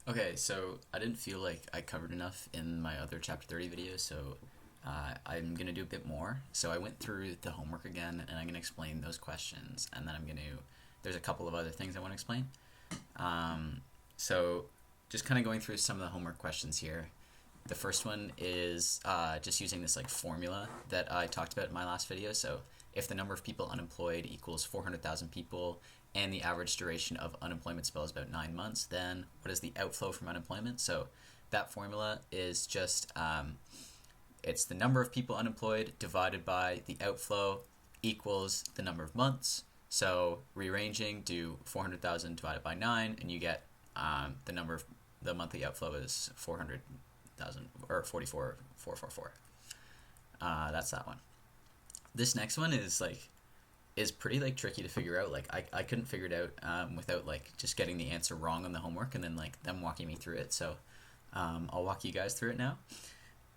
Okay, so I didn't feel like I covered enough in my other Chapter 30 videos, so I'm going to do a bit more. So I went through the homework again, and I'm going to explain those questions, and then there's a couple of other things I want to explain. So just kind of going through some of the homework questions here. The first one is just using this like formula that I talked about in my last video. So if the number of people unemployed equals 400,000 people and the average duration of unemployment spell is about 9 months, then what is the outflow from unemployment? So that formula is just it's the number of people unemployed divided by the outflow equals the number of months. So rearranging, do 400,000 divided by 9, and you get the monthly outflow is 400,000 or 44,444. That's that one. This next one is pretty like tricky to figure out. Like I couldn't figure it out without like just getting the answer wrong on the homework and then like them walking me through it. So I'll walk you guys through it now.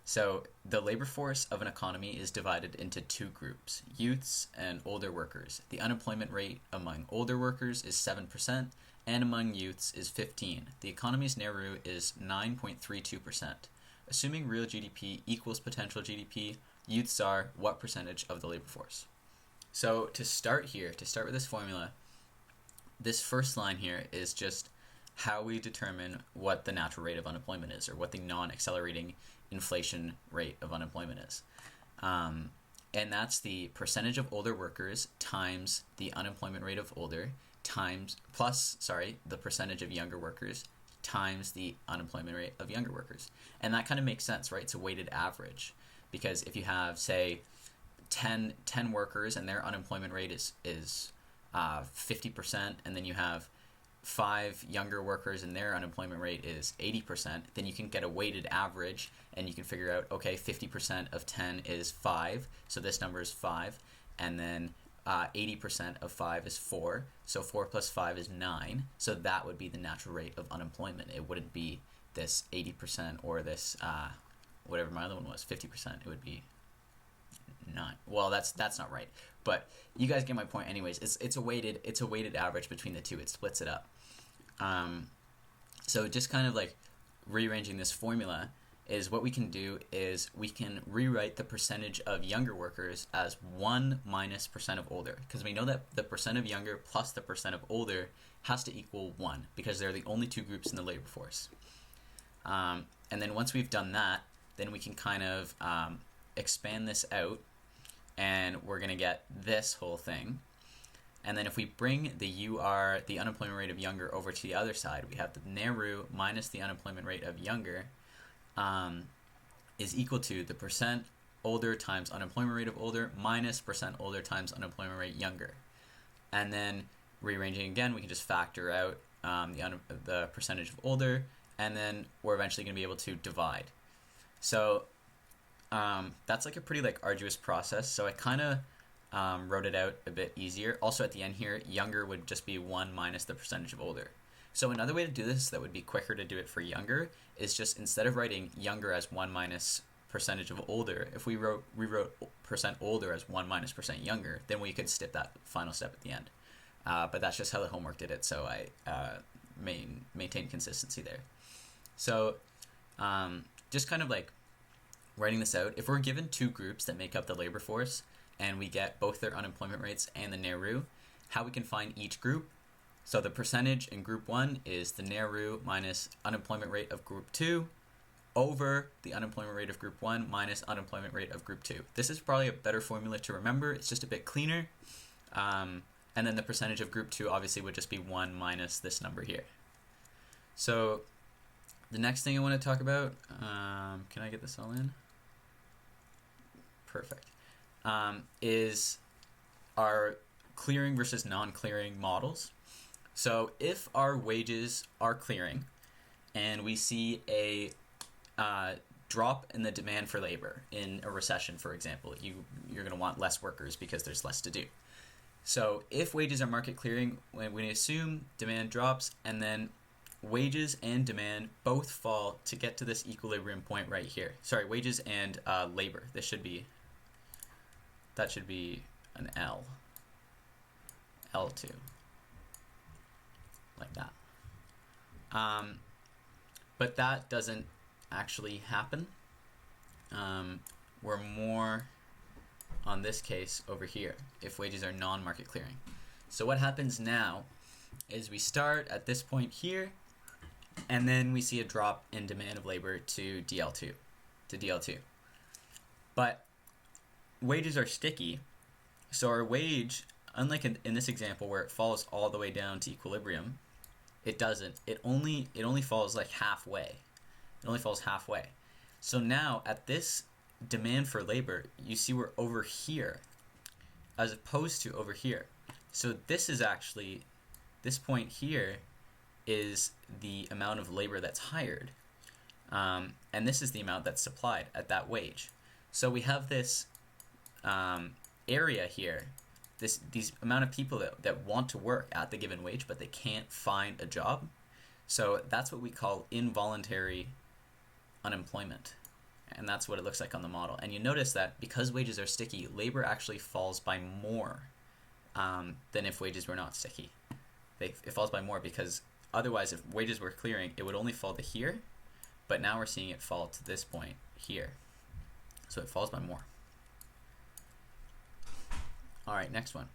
So the labor force of an economy is divided into two groups, youths and older workers. The unemployment rate among older workers is 7% and among youths is 15%. The economy's NAIRU is 9.32%. Assuming real GDP equals potential GDP, youths are what percentage of the labor force? So to start with this formula, this first line here is just how we determine what the natural rate of unemployment is, or what the non-accelerating inflation rate of unemployment is. And that's the percentage of older workers times the unemployment rate of older the percentage of younger workers times the unemployment rate of younger workers. And that kind of makes sense, right? It's a weighted average, because if you have, say, 10 workers and their unemployment rate is 50%, and then you have 5 younger workers and their unemployment rate is 80%, then you can get a weighted average and you can figure out, okay, 50% of 10 is 5, so this number is 5, and then 80% of 5 is 4, so 4 plus 5 is 9, so that would be the natural rate of unemployment. It wouldn't be this 80% or this, whatever my other one was, 50%, it would be 9. Well, that's not right, but you guys get my point. Anyways, it's a weighted average between the two. It splits it up. So just kind of like rearranging this formula is what we can do is we can rewrite the percentage of younger workers as 1 minus percent of older, because we know that the percent of younger plus the percent of older has to equal 1, because they're the only two groups in the labor force. And then once we've done that, then we can kind of expand this out, and we're going to get this whole thing. And then if we bring the unemployment rate of younger, over to the other side, we have the NAIRU minus the unemployment rate of younger is equal to the percent older times unemployment rate of older minus percent older times unemployment rate younger. And then rearranging again, we can just factor out the percentage of older, and then we're eventually going to be able to divide. So that's like a pretty like arduous process. So I kind of wrote it out a bit easier. Also at the end here, younger would just be 1 minus the percentage of older. So another way to do this that would be quicker to do it for younger is just, instead of writing younger as 1 minus percentage of older, if we rewrote percent older as 1 minus percent younger, then we could skip that final step at the end. But that's just how the homework did it, so I maintained consistency there. So just kind of like writing this out, if we're given two groups that make up the labor force and we get both their unemployment rates and the NAIRU, how we can find each group. So the percentage in group 1 is the NAIRU minus unemployment rate of group 2 over the unemployment rate of group 1 minus unemployment rate of group 2. This is probably a better formula to remember. It's just a bit cleaner. And then the percentage of group 2 obviously would just be 1 minus this number here. So the next thing I want to talk about, can I get this all in? Perfect. Is our clearing versus non-clearing models. So if our wages are clearing and we see a drop in the demand for labor in a recession, for example, you're going to want less workers because there's less to do. So if wages are market clearing, when we assume demand drops and then wages and demand both fall to get to this equilibrium point right here. Sorry, wages and labor. That should be an L. L2. Like that. But that doesn't actually happen. We're more on this case over here, if wages are non-market clearing. So what happens now is we start at this point here, and then we see a drop in demand of labor to DL2. But wages are sticky, so our wage, unlike in this example where it falls all the way down to equilibrium, it doesn't. It only falls like halfway. It only falls halfway. So now at this demand for labor, you see we're over here as opposed to over here. So this is actually, this point here is the amount of labor that's hired. And this is the amount that's supplied at that wage. So we have this area here, these amount of people that want to work at the given wage, but they can't find a job. So that's what we call involuntary unemployment. And that's what it looks like on the model. And you notice that because wages are sticky, labor actually falls by more than if wages were not sticky. It falls by more because otherwise, if wages were clearing, it would only fall to here. But now we're seeing it fall to this point here. So it falls by more. All right, next one.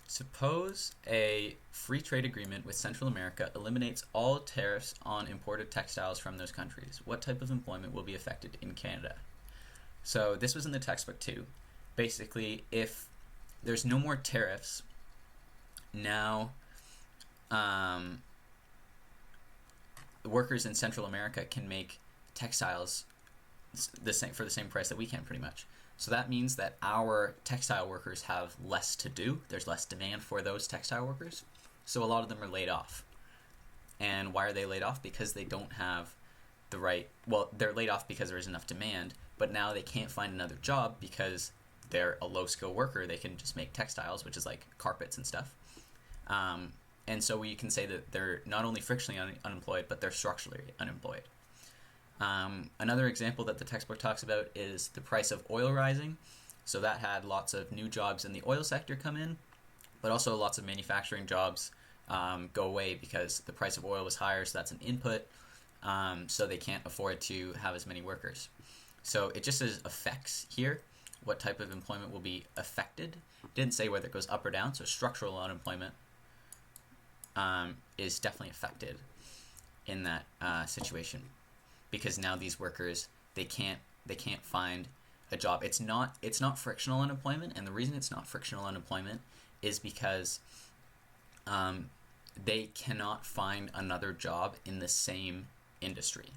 Suppose a free trade agreement with Central America eliminates all tariffs on imported textiles from those countries. What type of employment will be affected in Canada? So this was in the textbook too. Basically, if there's no more tariffs, now workers in Central America can make textiles for the same price that we can, pretty much. So that means that our textile workers have less to do. There's less demand for those textile workers. So a lot of them are laid off. And why are they laid off? Because they don't have the right, well, they're laid off because there isn't enough demand, but now they can't find another job because they're a low-skill worker. They can just make textiles, which is like carpets and stuff. And so we can say that they're not only frictionally unemployed, but they're structurally unemployed. Another example that the textbook talks about is the price of oil rising. So that had lots of new jobs in the oil sector come in, but also lots of manufacturing jobs go away because the price of oil was higher, so that's an input, so they can't afford to have as many workers. So it just says effects here, what type of employment will be affected. It didn't say whether it goes up or down, so structural unemployment is definitely affected in that situation. Because now these workers, they can't find a job. It's not frictional unemployment, and the reason it's not frictional unemployment is because they cannot find another job in the same industry,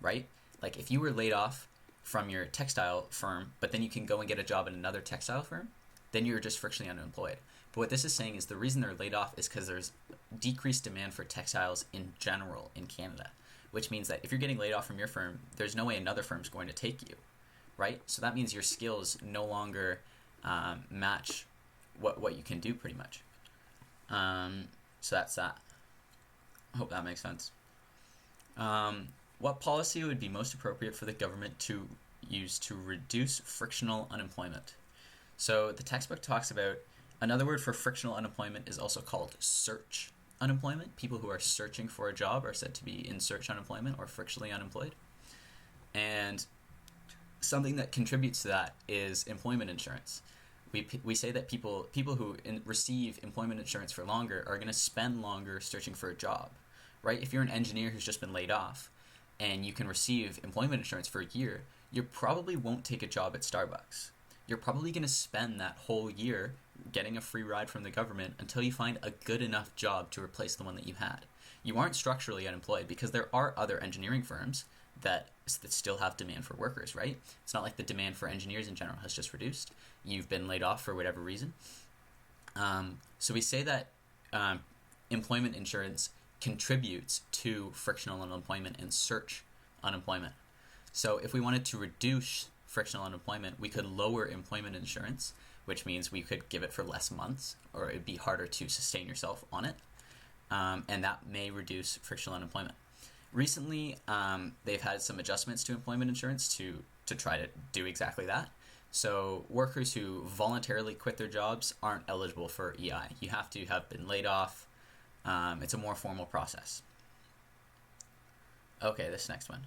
right? Like if you were laid off from your textile firm, but then you can go and get a job in another textile firm, then you're just frictionally unemployed. But what this is saying is the reason they're laid off is because there's decreased demand for textiles in general in Canada. Which means that if you're getting laid off from your firm, there's no way another firm's going to take you, right? So that means your skills no longer match what you can do, pretty much. So that's that. I hope that makes sense. What policy would be most appropriate for the government to use to reduce frictional unemployment? So the textbook talks about, another word for frictional unemployment is also called search unemployment. People who are searching for a job are said to be in search unemployment or frictionally unemployed. And something that contributes to that is employment insurance. We say that people who receive employment insurance for longer are going to spend longer searching for a job, right? If you're an engineer who's just been laid off and you can receive employment insurance for a year, you probably won't take a job at Starbucks. You're probably going to spend that whole year getting a free ride from the government until you find a good enough job to replace the one that you had. You aren't structurally unemployed because there are other engineering firms that still have demand for workers, right? It's not like the demand for engineers in general has just reduced. You've been laid off for whatever reason. So we say that employment insurance contributes to frictional unemployment and search unemployment. So if we wanted to reduce frictional unemployment, we could lower employment insurance, which means we could give it for less months, or it'd be harder to sustain yourself on it, and that may reduce frictional unemployment. Recently, they've had some adjustments to employment insurance to try to do exactly that. So workers who voluntarily quit their jobs aren't eligible for EI. You have to have been laid off. It's a more formal process. Okay, this next one.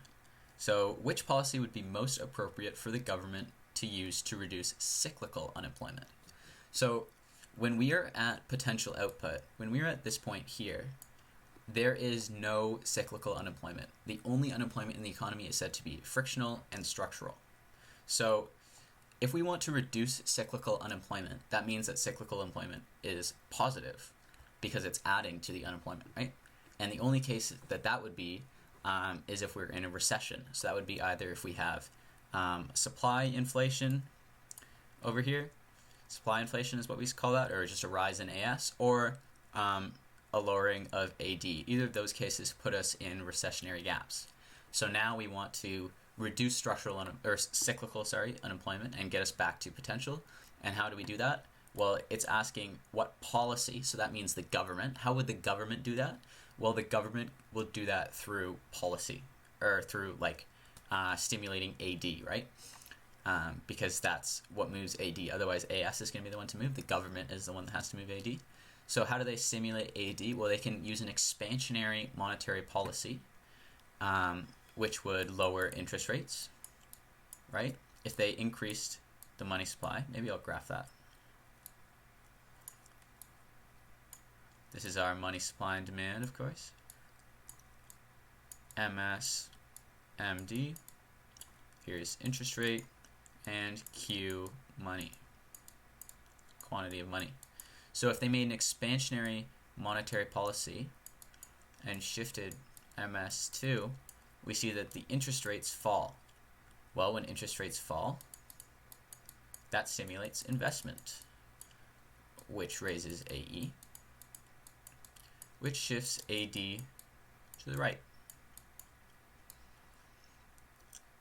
So, which policy would be most appropriate for the government to use to reduce cyclical unemployment? So, when we are at potential output, when we are at this point here, there is no cyclical unemployment. The only unemployment in the economy is said to be frictional and structural. So, if we want to reduce cyclical unemployment, that means that cyclical employment is positive because it's adding to the unemployment, right? And the only case that would be is if we're in a recession. So that would be either if we have supply inflation over here. Supply inflation is what we call that, or just a rise in AS, or a lowering of AD. Either of those cases put us in recessionary gaps. So now we want to reduce cyclical unemployment and get us back to potential. And how do we do that? Well, it's asking what policy. So that means the government. How would the government do that? Well, the government will do that through policy, or through stimulating AD, right? Because that's what moves AD. Otherwise, AS is going to be the one to move. The government is the one that has to move AD. So how do they stimulate AD? Well, they can use an expansionary monetary policy, which would lower interest rates, right? If they increased the money supply. Maybe I'll graph that. This is our money supply and demand, of course. MS, MD. Here's interest rate, and Q, money. Quantity of money. So if they made an expansionary monetary policy and shifted MS2, we see that the interest rates fall. Well, when interest rates fall, that stimulates investment, which raises AE, which shifts AD to the right.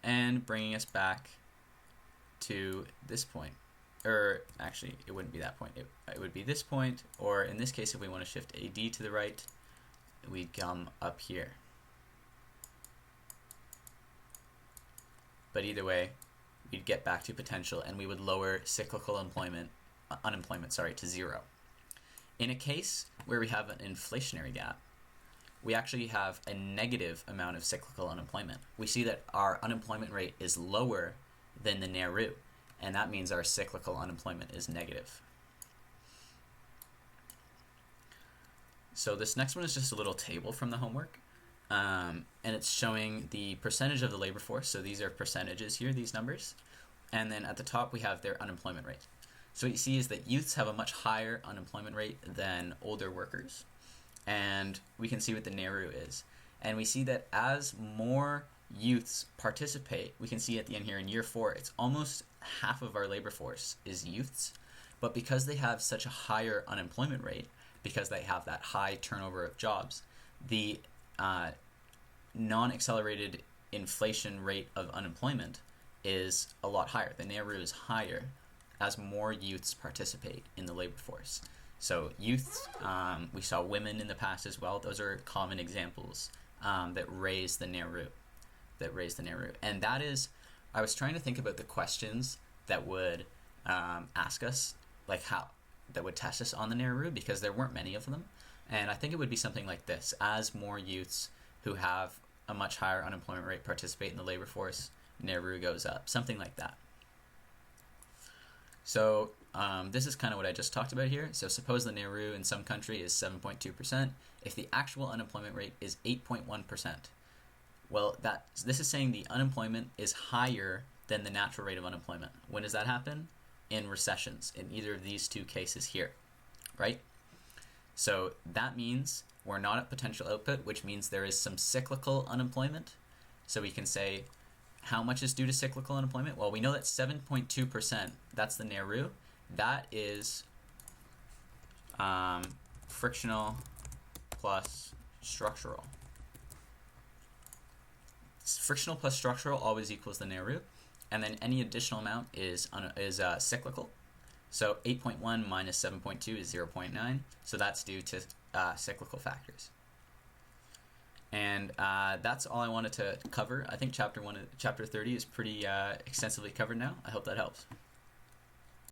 And bringing us back to this point. Or actually, it wouldn't be that point. It would be this point, or in this case, if we want to shift AD to the right, we'd come up here. But either way, we'd get back to potential, and we would lower cyclical unemployment to 0. In a case where we have an inflationary gap, we actually have a negative amount of cyclical unemployment. We see that our unemployment rate is lower than the NAIRU, and that means our cyclical unemployment is negative. So this next one is just a little table from the homework, and it's showing the percentage of the labor force. So these are percentages here, these numbers, and then at the top we have their unemployment rate. So what you see is that youths have a much higher unemployment rate than older workers, and we can see what the NAIRU is. And we see that as more youths participate, we can see at the end here in year 4, it's almost half of our labor force is youths, but because they have such a higher unemployment rate, because they have that high turnover of jobs, the non-accelerated inflation rate of unemployment is a lot higher. The NAIRU is higher as more youths participate in the labor force. So youths, we saw women in the past as well. Those are common examples that raise the NAIRU. And that is, I was trying to think about the questions that would ask us, that would test us on the NAIRU, because there weren't many of them. And I think it would be something like this: as more youths who have a much higher unemployment rate participate in the labor force, NAIRU goes up, something like that. So this is kind of what I just talked about here. So suppose the NAIRU in some country is 7.2%. If the actual unemployment rate is 8.1%, well, this is saying the unemployment is higher than the natural rate of unemployment. When does that happen? In recessions, in either of these two cases here, right? So that means we're not at potential output, which means there is some cyclical unemployment. So we can say, how much is due to cyclical unemployment? Well, we know that 7.2%, that's the NAIRU. That is frictional plus structural. Frictional plus structural always equals the NAIRU, and then any additional amount is cyclical. So 8.1 minus 7.2 is 0.9, so that's due to cyclical factors. And that's all I wanted to cover. I think chapter 30 is pretty extensively covered now. I hope that helps.